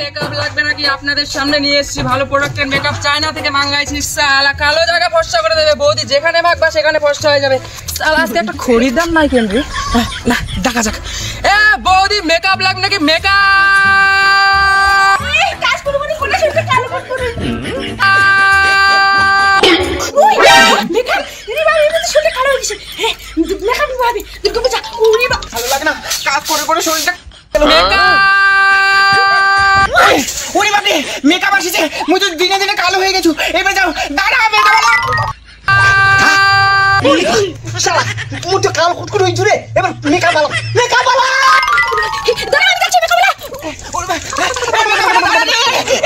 Makeup লাগবে নাকি আপনাদের সামনে নিয়ে এসেছি ভালো প্রোডাক্টের মেকআপ চায়না থেকে মাঙ্গাইছি সালা কালো জায়গা ফর্সা করে দেবে বৌদি যেখানে মাখবা সেখানে ফর্সা হয়ে যাবে সালা আজকে একটা খরিদার নাই কেন রে না দেখা যাক এ বৌদি মেকআপ লাগবে নাকি মেকআপ এই কাজ করব না কোন শুনতে কালো করে মেকআপ রে বাবা এটা শুনতে কালো হইছে হ্যাঁ মেকআপ ভাবি তুমি যা ওরে বাবা ভালো লাগে না কাজ করে করে শরীরটা ওরে বাবা মেকআপ আসিছে মুই তো দিনে দিনে কালো হয়ে গেছু এবার যাও দাঁড়া মেকআপ শালা মুই তো কালো কুটকুট হইছু রে এবার মেকআপ বালা দাঁড়া আমি যাচ্ছি মেকআপ বালা ওরে বাবা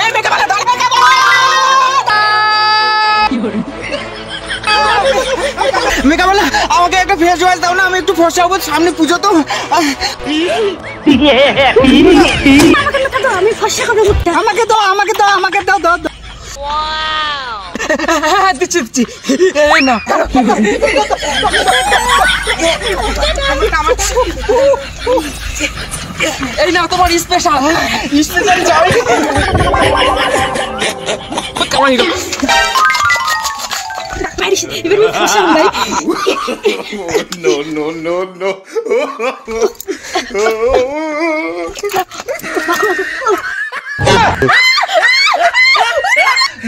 এই মেকআপ বালা দাঁড়া মেকআপ বালা কি করে মেকআপ বালা আমাকে একটা ফেস ওয়াশ দাও না আমি একটু ফর্সা হবো সামনে পূজো তো আমি ফর্সা করব আমাকে দাও দাও ওয়াও দিচ্ছি এই না এই না তোমার স্পেশাল যাও কামাই দাও even with fashion ভাই no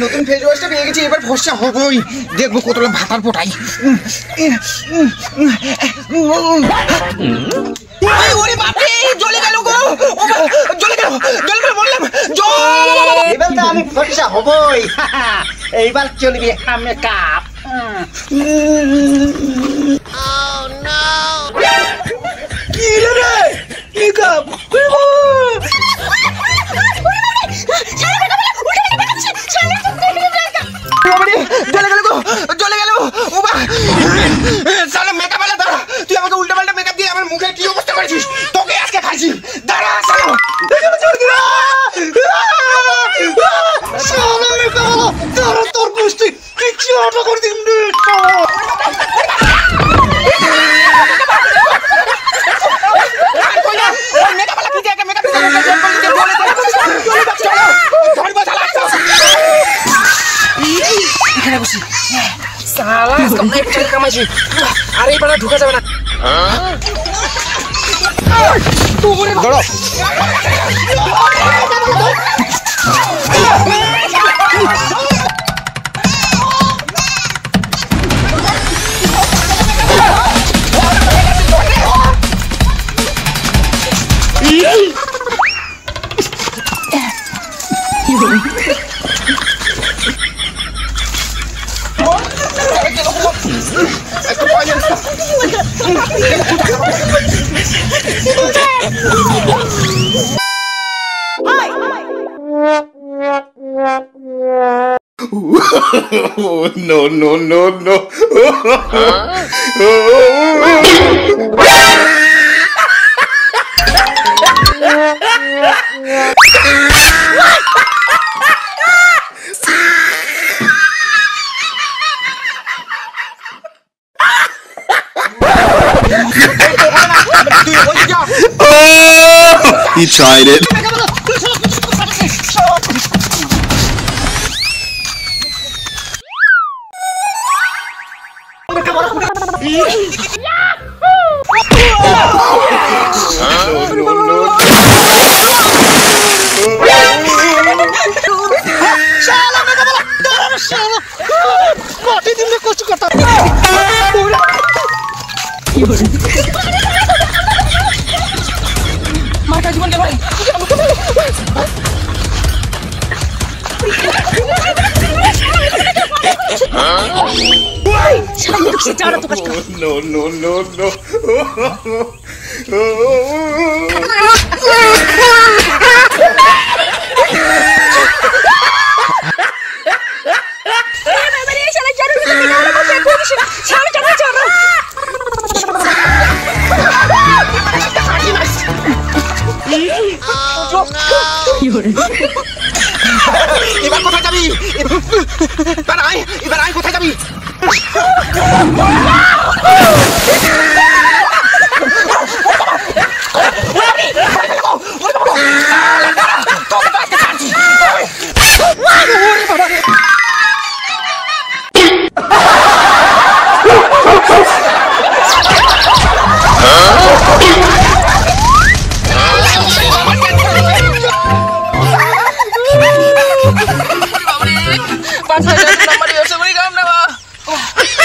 নতুন ফেস ওয়াশটা পেয়ে গেছি এবার ফর্সা হবই দেখবো কতটা ভাতার পোটাই ওরে বাপরে জ্বলে গেল গো জ্বলে গেল বললাম এবার তো আমি ফর্সা হবই এইবার চলবে মেকআপ oh no কি রে মেকআপ জ্বলে গেল ও বা সালা মেকআপ वाला দাঁড়া তুই আমাকে উল্টা পাল্টা মেকআপ দিয়ে আমার মুখের কি অবস্থা করেছিস তোকে আজকে খাইছি দাঁড়া সালা সালা মেকআপ वाला দাঁড়া তোর কুস্তি কিচ্ছু আটা করে দিন রে মেকআপ वाला কি জায়গা মেকআপ এখানে বসি সালা কমনে একটা কামাইছি আরে এই পাড়া ঢোকা যাবে না তোরে ধরো no He tried it. মাথা জীবন দেব No. এবার কোথায় যাবি এবার আয় কোথায় যাবি তোকে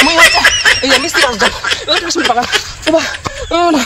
মই হচ্ছে এই মিষ্টি বাস যাবো কাশ্মীর বাগান ও না